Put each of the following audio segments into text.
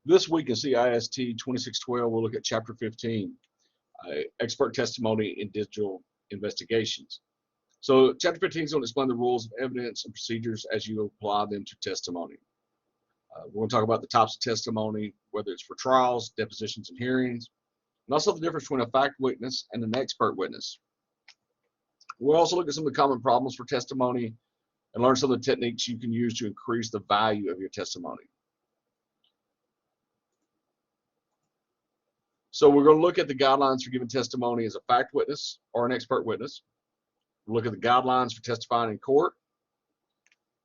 This week in CIST 2612, we'll look at Chapter 15, Expert Testimony in Digital Investigations. So Chapter 15 is going to explain the rules of evidence and procedures as you apply them to testimony. We're going to talk about the types of testimony, whether it's for trials, depositions, and hearings, and also the difference between a fact witness and an expert witness. We'll also look at some of the common problems for testimony and learn some of the techniques you can use to increase the value of your testimony. So we're going to look at the guidelines for giving testimony as a fact witness or an expert witness. We'll look at the guidelines for testifying in court,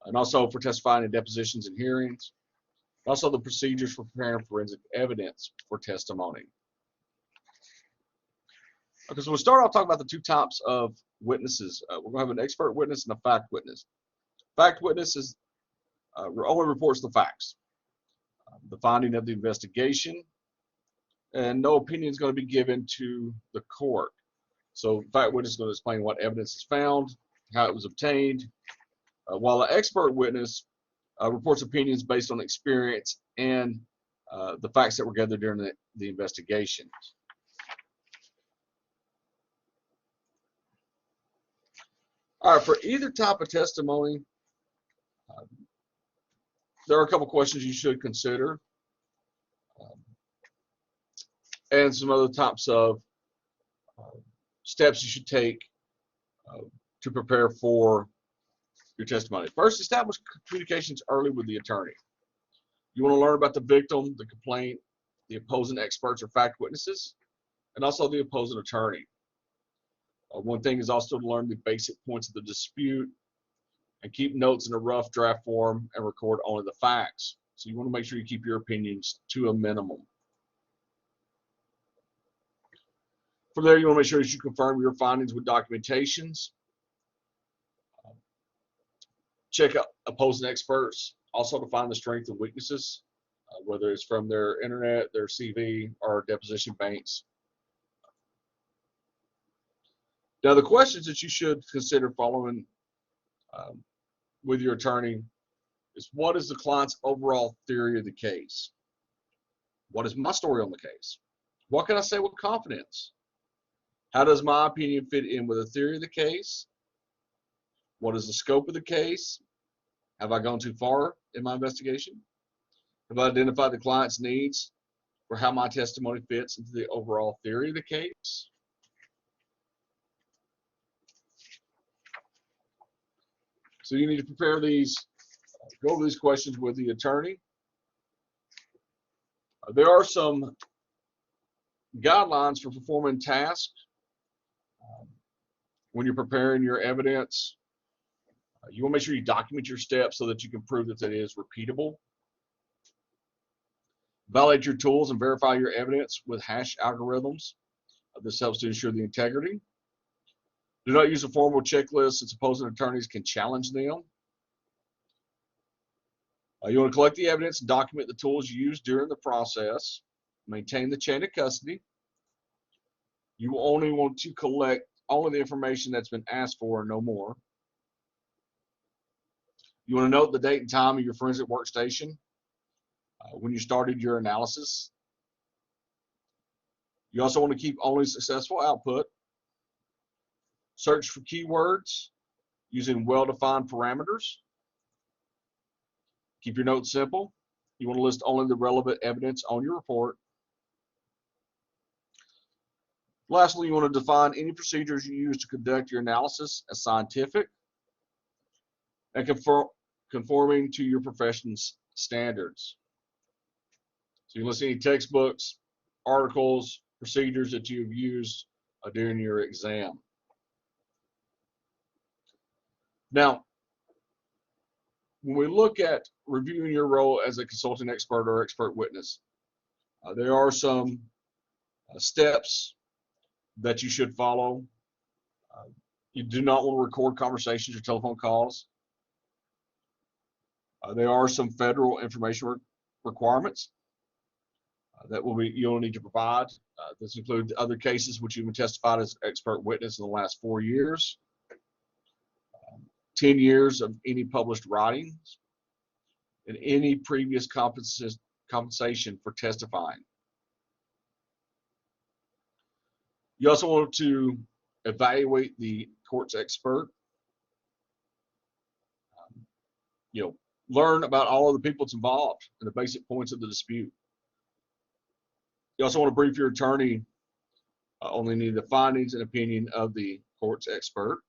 and also for testifying in depositions and hearings. Also the procedures for preparing forensic evidence for testimony. Okay, so we'll start off talking about the two types of witnesses. We're going to have an expert witness and a fact witness. Fact witness is only reports the facts, the finding of the investigation, and no opinion is going to be given to the court. So fact witness is going to explain what evidence is found, how it was obtained, while an expert witness reports opinions based on experience and the facts that were gathered during the investigation. All right, for either type of testimony, there are a couple questions you should consider, and some other types of steps you should take to prepare for your testimony. First, establish communications early with the attorney. You want to learn about the victim, the complaint, the opposing experts or fact witnesses, and also the opposing attorney. One thing is also to learn the basic points of the dispute and keep notes in a rough draft form and record only the facts. So you want to make sure you keep your opinions to a minimum. From there, you want to make sure that you confirm your findings with documentations. Check out opposing experts, also to find the strengths and weaknesses, whether it's from their internet, their CV, or deposition banks. Now, the questions that you should consider following with your attorney is, what is the client's overall theory of the case? What is my story on the case? What can I say with confidence? How does my opinion fit in with the theory of the case? What is the scope of the case? Have I gone too far in my investigation? Have I identified the client's needs for how my testimony fits into the overall theory of the case? So you need to prepare these, go over these questions with the attorney. There are some guidelines for performing tasks when you're preparing your evidence. You want to make sure you document your steps so that you can prove that it is repeatable. Validate your tools and verify your evidence with hash algorithms. This helps to ensure the integrity. Do not use a formal checklist since opposing attorneys can challenge them. You want to collect the evidence and document the tools used during the process. Maintain the chain of custody. You only want to collect only the information that's been asked for and no more. You want to note the date and time of your forensic workstation when you started your analysis. You also want to keep only successful output. Search for keywords using well-defined parameters. Keep your notes simple. You want to list only the relevant evidence on your report. Lastly, you want to define any procedures you use to conduct your analysis as scientific and conforming to your profession's standards. So you list any textbooks, articles, procedures that you've used during your exam. Now, when we look at reviewing your role as a consulting expert or expert witness, there are some steps that you should follow. You do not want to record conversations or telephone calls. There are some federal information requirements that you'll need to provide. This includes other cases which you've been testified as expert witness in the last 4 years, 10 years of any published writings, and any previous compensation for testifying. You also want to evaluate the court's expert. Learn about all of the people that's involved and the basic points of the dispute. You also want to brief your attorney on any of the findings and opinion of the court's expert.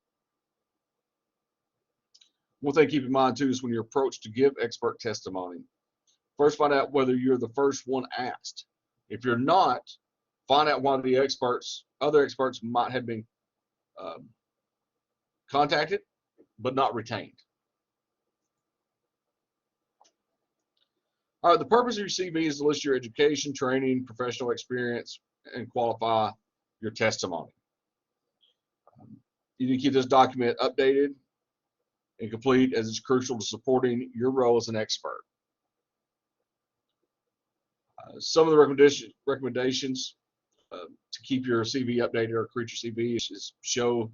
One thing to keep in mind too is when you're approached to give expert testimony, first find out whether you're the first one asked. If you're not, find out why the other experts might have been contacted but not retained. All right, the purpose of your CV is to list your education, training, professional experience, and qualify your testimony. You need to keep this document updated and complete, as it's crucial to supporting your role as an expert. Some of the recommendations to keep your CV updated or create your CV is show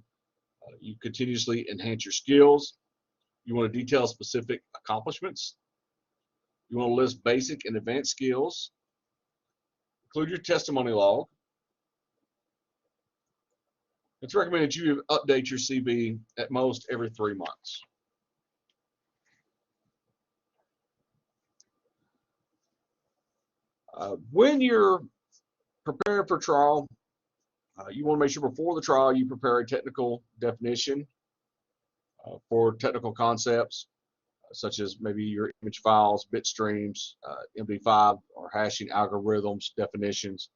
you continuously enhance your skills. You want to detail specific accomplishments. You want to list basic and advanced skills. Include your testimony log. It's recommended that you update your CV at most every 3 months. When you're preparing for trial, you want to make sure before the trial you prepare a technical definition for technical concepts, such as maybe your image files, bit streams, MD5 or hashing algorithms, definitions.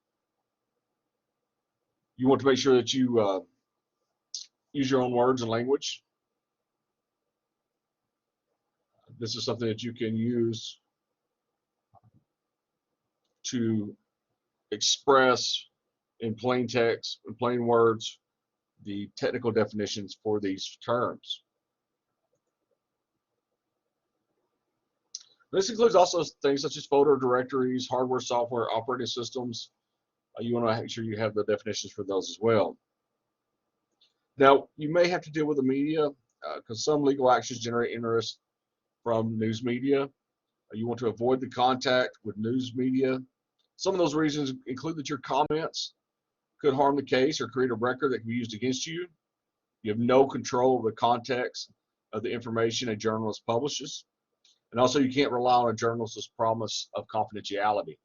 You want to make sure that you use your own words and language. This is something that you can use to express in plain text, in plain words, the technical definitions for these terms. This includes also things such as folder directories, hardware, software, operating systems. You want to make sure you have the definitions for those as well. Now, you may have to deal with the media because some legal actions generate interest from news media. You want to avoid the contact with news media. Some of those reasons include that your comments could harm the case or create a record that can be used against you. You have no control of the context of the information a journalist publishes. And also, you can't rely on a journalist's promise of confidentiality.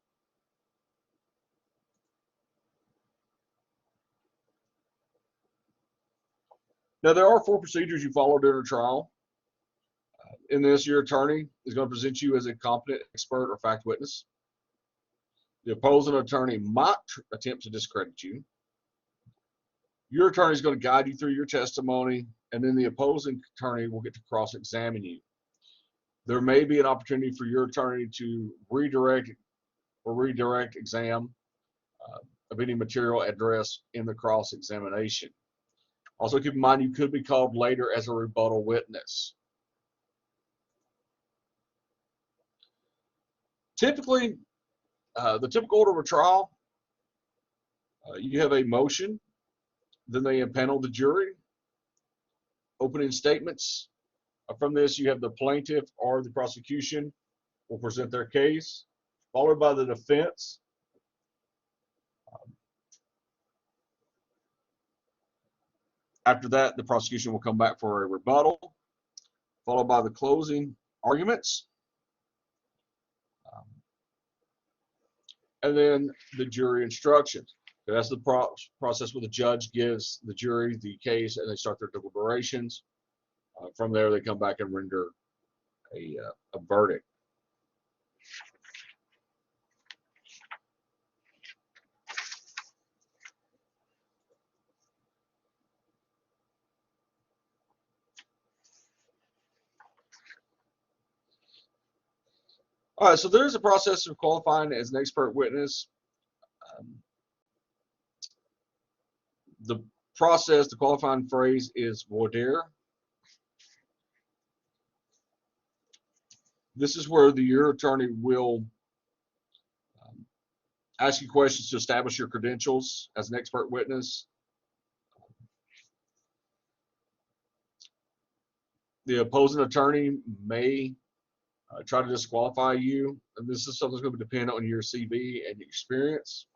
Now, there are 4 procedures you follow during a trial. In this, your attorney is going to present you as a competent expert or fact witness. The opposing attorney might attempt to discredit you. Your attorney is going to guide you through your testimony, and then the opposing attorney will get to cross-examine you. There may be an opportunity for your attorney to redirect exam of any material addressed in the cross-examination. Also keep in mind you could be called later as a rebuttal witness. Typically, the typical order of a trial, you have a motion, then they impanel the jury, opening statements. From this, you have the plaintiff or the prosecution will present their case, followed by the defense. After that, the prosecution will come back for a rebuttal, followed by the closing arguments, and then the jury instructions. So that's the process where the judge gives the jury the case and they start their deliberations. From there, they come back and render a verdict. All right, so there's a process of qualifying as an expert witness. The process, the qualifying phrase is voir dire. This is where your attorney will ask you questions to establish your credentials as an expert witness. The opposing attorney may try to disqualify you. And this is something that's going to depend on your CV and your experience.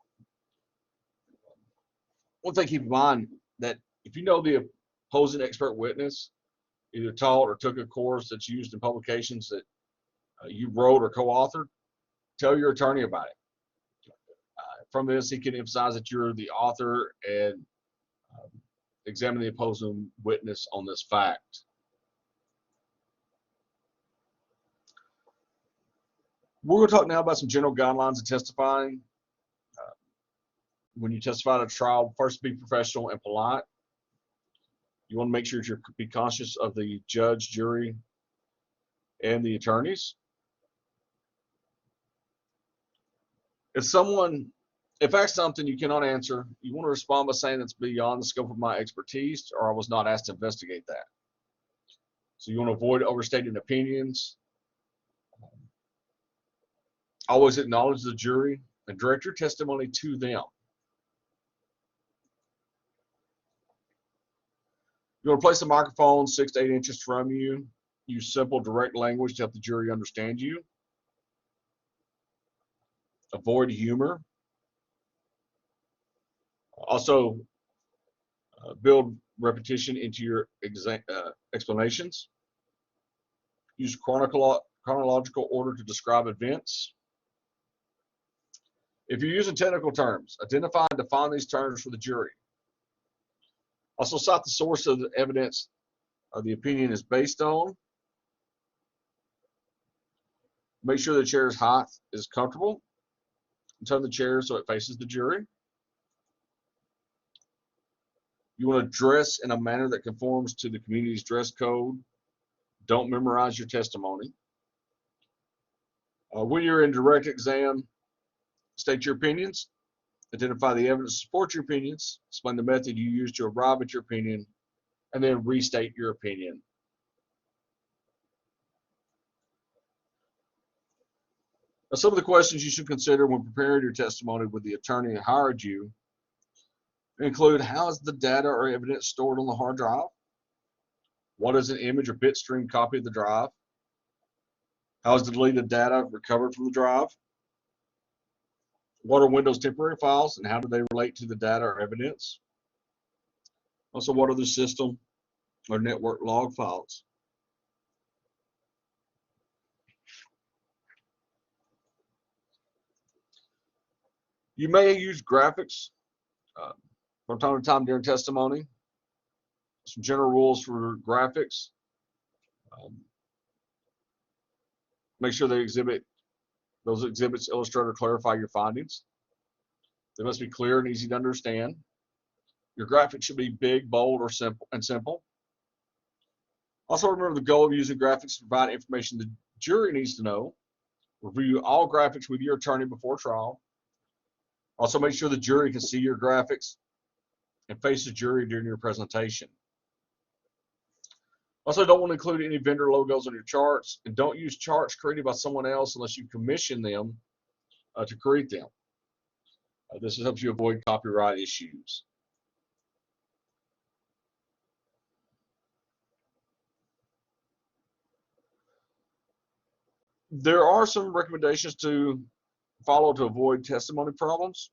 One thing to keep in mind that if you know the opposing expert witness either taught or took a course that's used in publications that you wrote or co-authored, tell your attorney about it. From this, he can emphasize that you're the author and examine the opposing witness on this fact. We're going to talk now about some general guidelines of testifying. When you testify at a trial, first be professional and polite. You want to make sure that you're be conscious of the judge, jury, and the attorneys. If asked something you cannot answer, you want to respond by saying that's beyond the scope of my expertise, or I was not asked to investigate that. So you want to avoid overstating opinions. Always acknowledge the jury and direct your testimony to them. You want to place the microphone 6 to 8 inches from you. Use simple, direct language to help the jury understand you. Avoid humor. Also, build repetition into your explanations. Use chronological order to describe events. If you're using technical terms, identify and define these terms for the jury. Also cite the source of the evidence the opinion is based on. Make sure the chair's height is comfortable. Turn the chair so it faces the jury. You want to dress in a manner that conforms to the community's dress code. Don't memorize your testimony. When you're in direct exam, state your opinions. Identify the evidence to support your opinions. Explain the method you used to arrive at your opinion, and then restate your opinion. Now, some of the questions you should consider when preparing your testimony with the attorney who hired you include: how is the data or evidence stored on the hard drive? What is an image or bitstream copy of the drive? How is the deleted data recovered from the drive? What are Windows temporary files and how do they relate to the data or evidence? Also, what are the system or network log files? You may use graphics from time to time during testimony. Some general rules for graphics. Make sure those exhibits illustrate or clarify your findings. They must be clear and easy to understand. Your graphics should be big, bold, or simple. Also, remember the goal of using graphics to provide information the jury needs to know. Review all graphics with your attorney before trial. Also, make sure the jury can see your graphics and face the jury during your presentation. Also, don't want to include any vendor logos on your charts, and don't use charts created by someone else unless you commission them to create them. This helps you avoid copyright issues. There are some recommendations to follow to avoid testimony problems.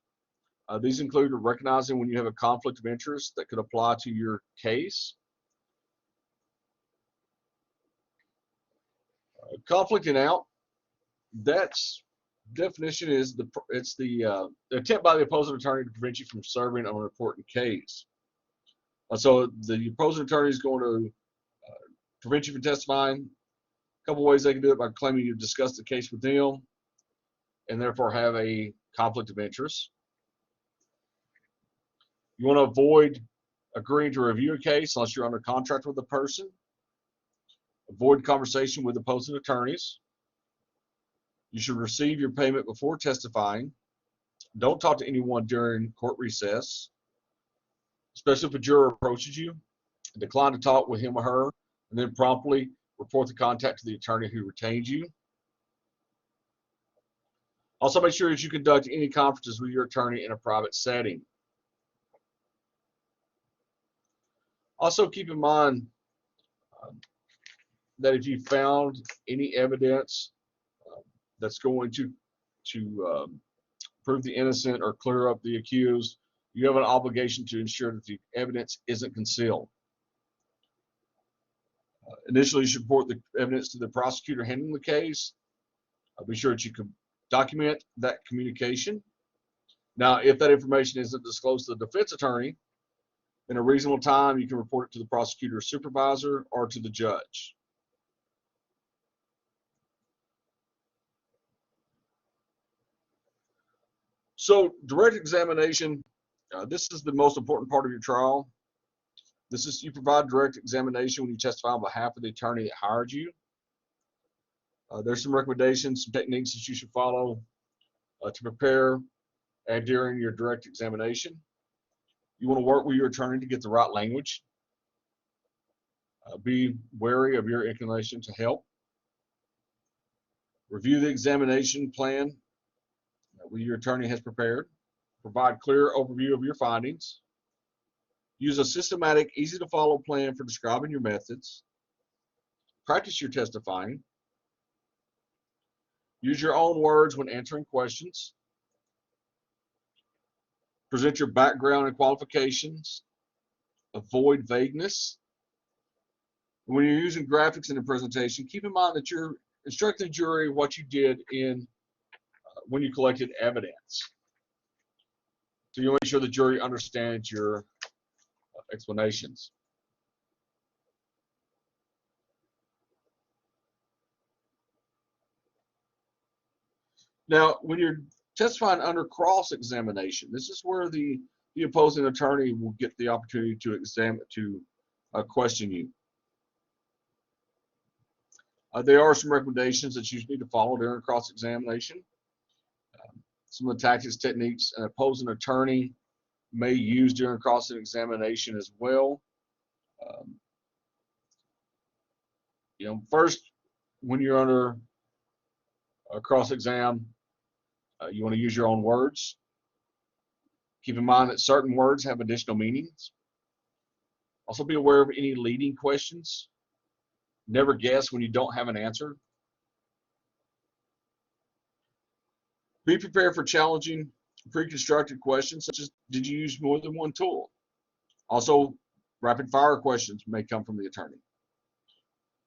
These include recognizing when you have a conflict of interest that could apply to your case. Conflicting out, that's definition is the attempt by the opposing attorney to prevent you from serving on an important case. So the opposing attorney is going to prevent you from testifying. A couple ways they can do it: by claiming you've discussed the case with them and therefore have a conflict of interest. You want to avoid agreeing to review a case unless you're under contract with the person. Avoid conversation with opposing attorneys. You should receive your payment before testifying. Don't talk to anyone during court recess, especially if a juror approaches you. Decline to talk with him or her, and then promptly report the contact to the attorney who retained you. Also, make sure that you conduct any conferences with your attorney in a private setting. Also, keep in mind that if you found any evidence that's going to prove the innocent or clear up the accused, you have an obligation to ensure that the evidence isn't concealed. Initially, you should report the evidence to the prosecutor handling the case. Be sure that you can document that communication. Now, if that information isn't disclosed to the defense attorney, in a reasonable time, you can report it to the prosecutor supervisor or to the judge. So, direct examination, this is the most important part of your trial. This is, you provide direct examination when you testify on behalf of the attorney that hired you. There's some recommendations, some techniques that you should follow to prepare and during your direct examination. You want to work with your attorney to get the right language. Be wary of your inclination to help. Review the examination plan that your attorney has prepared. Provide clear overview of your findings. Use a systematic, easy to follow plan for describing your methods. Practice your testifying. Use your own words when answering questions. Present your background and qualifications. Avoid vagueness. When you're using graphics in the presentation, keep in mind that you're instructing the jury what you did in when you collected evidence. So you make sure the jury understands your explanations. Now, when you're testifying under cross-examination, this is where the opposing attorney will get the opportunity to question you. There are some recommendations that you need to follow during cross-examination. Some of the tactics, techniques an opposing attorney may use during cross-examination as well. First, when you're under a cross-exam, you want to use your own words. Keep in mind that certain words have additional meanings. Also be aware of any leading questions. Never guess when you don't have an answer. Be prepared for challenging pre-constructed questions, such as, did you use more than one tool? Also, rapid-fire questions may come from the attorney.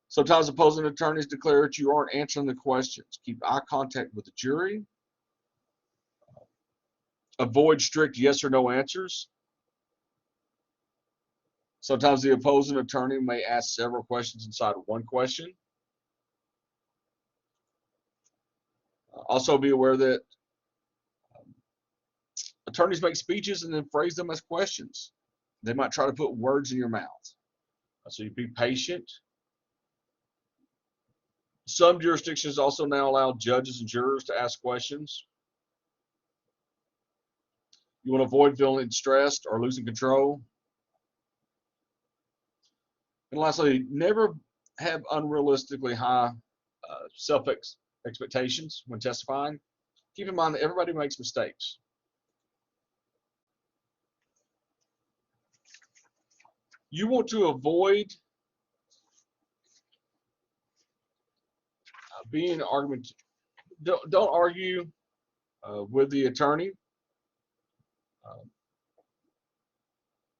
Sometimes opposing attorneys declare that you aren't answering the questions. Keep eye contact with the jury. Avoid strict yes or no answers. Sometimes the opposing attorney may ask several questions inside of one question. Also be aware that attorneys make speeches and then phrase them as questions. They might try to put words in your mouth. So you be patient. Some jurisdictions also now allow judges and jurors to ask questions. You want to avoid feeling stressed or losing control. And lastly, never have unrealistically high self-expectations when testifying. Keep in mind that everybody makes mistakes. You want to avoid being argument. Don't argue with the attorney,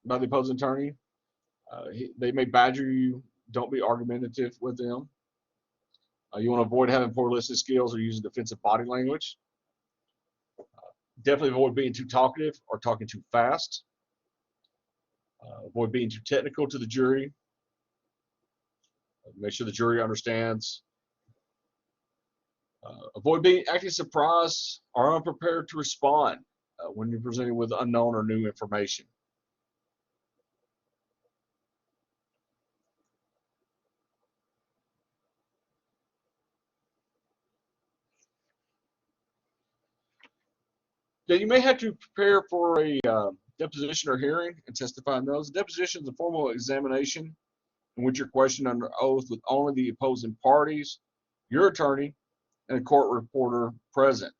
by the opposing attorney. They may badger you. Don't be argumentative with them. You want to avoid having poor listening skills or using defensive body language. Definitely avoid being too talkative or talking too fast. Avoid being too technical to the jury. Make sure the jury understands. Avoid acting surprised or unprepared to respond when you're presented with unknown or new information. Now, you may have to prepare for a deposition or hearing and testify in those. The deposition is a formal examination in which you're questioned under oath with only the opposing parties, your attorney, and a court reporter present.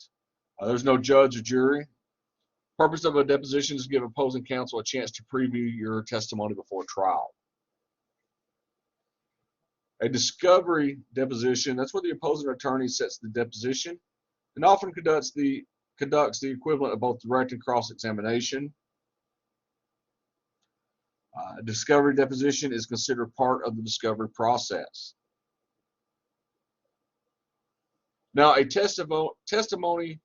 There's no judge or jury. The purpose of a deposition is to give opposing counsel a chance to preview your testimony before trial. A discovery deposition, that's where the opposing attorney sets the deposition and often conducts the equivalent of both direct and cross-examination. Discovery deposition is considered part of the discovery process. Now, a testimony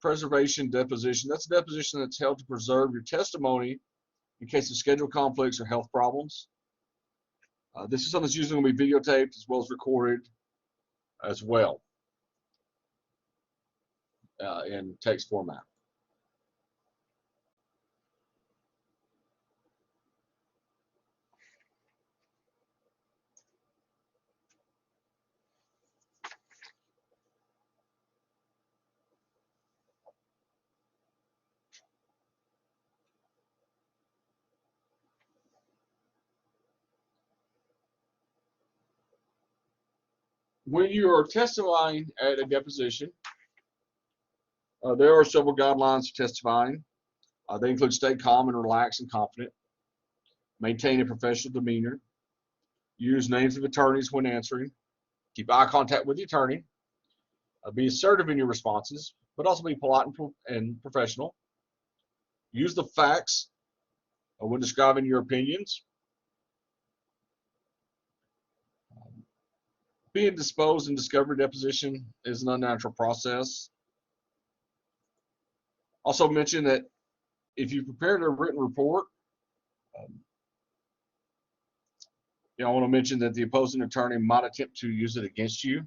preservation deposition, that's a deposition that's held to preserve your testimony in case of schedule conflicts or health problems. This is something that's usually going to be videotaped as well as recorded as well in text format. When you are testifying at a deposition, there are several guidelines for testifying. They include stay calm and relaxed and confident, maintain a professional demeanor, use names of attorneys when answering, keep eye contact with the attorney, be assertive in your responses, but also be polite and professional. Use the facts when describing your opinions. Being disposed in discovery deposition is an unnatural process. Also mention that if you prepared a written report, I want to mention that the opposing attorney might attempt to use it against you.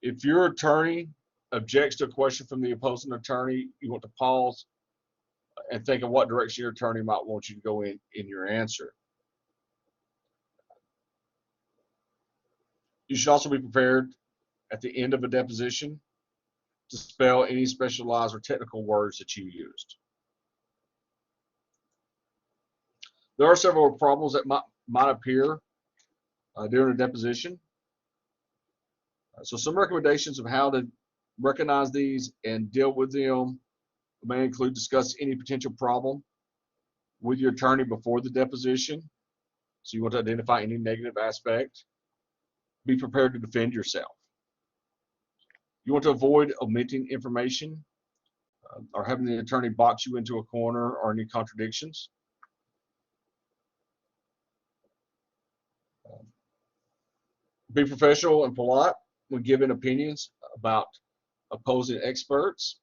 If your attorney objects to a question from the opposing attorney, you want to pause and think of what direction your attorney might want you to go in your answer. You should also be prepared at the end of a deposition to spell any specialized or technical words that you used. There are several problems that might appear during a deposition. So some recommendations of how to recognize these and deal with them may include discuss any potential problem with your attorney before the deposition. So you want to identify any negative aspect. Be prepared to defend yourself. You want to avoid omitting information or having the attorney box you into a corner or any contradictions. Be professional and polite when giving opinions about opposing experts.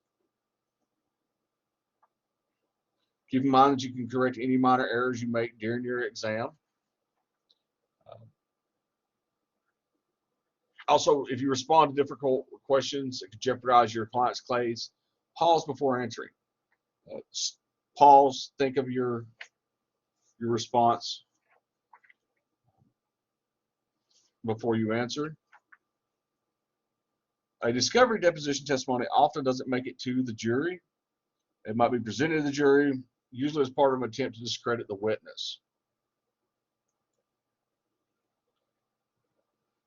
Keep in mind that you can correct any minor errors you make during your exam. Also, if you respond to difficult questions that could jeopardize your client's case, pause before answering. Pause, think of your response before you answer. A discovery deposition testimony often doesn't make it to the jury. It might be presented to the jury, usually as part of an attempt to discredit the witness.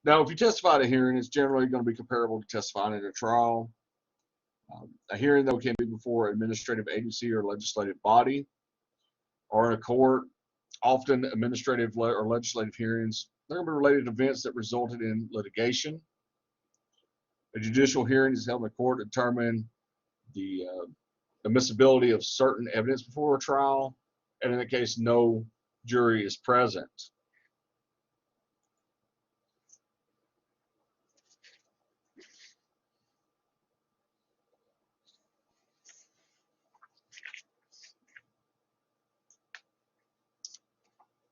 Now, if you testify at a hearing, it's generally going to be comparable to testifying at a trial. A hearing, though, can be before an administrative agency or legislative body or in a court. Often administrative or legislative hearings, they're going to be related to events that resulted in litigation. A judicial hearing is held in the court to determine the admissibility of certain evidence before a trial, and in that case, no jury is present.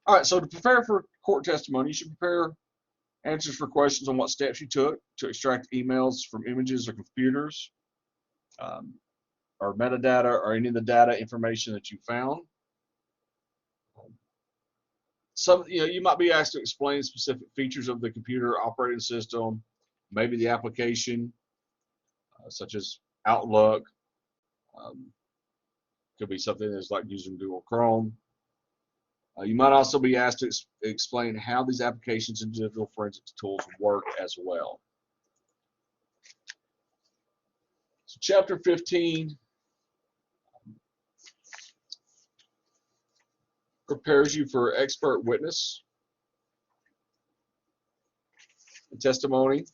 All right, so to prepare for court testimony, you should prepare answers for questions on what steps you took to extract emails from images or computers, or metadata, or any of the data information that you found. You might be asked to explain specific features of the computer operating system, maybe the application, such as Outlook. Could be something that's like using Google Chrome. You might also be asked to explain how these applications and digital forensics tools work as well. So Chapter 15 prepares you for expert witness. testimony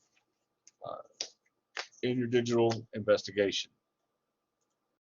in your digital investigation.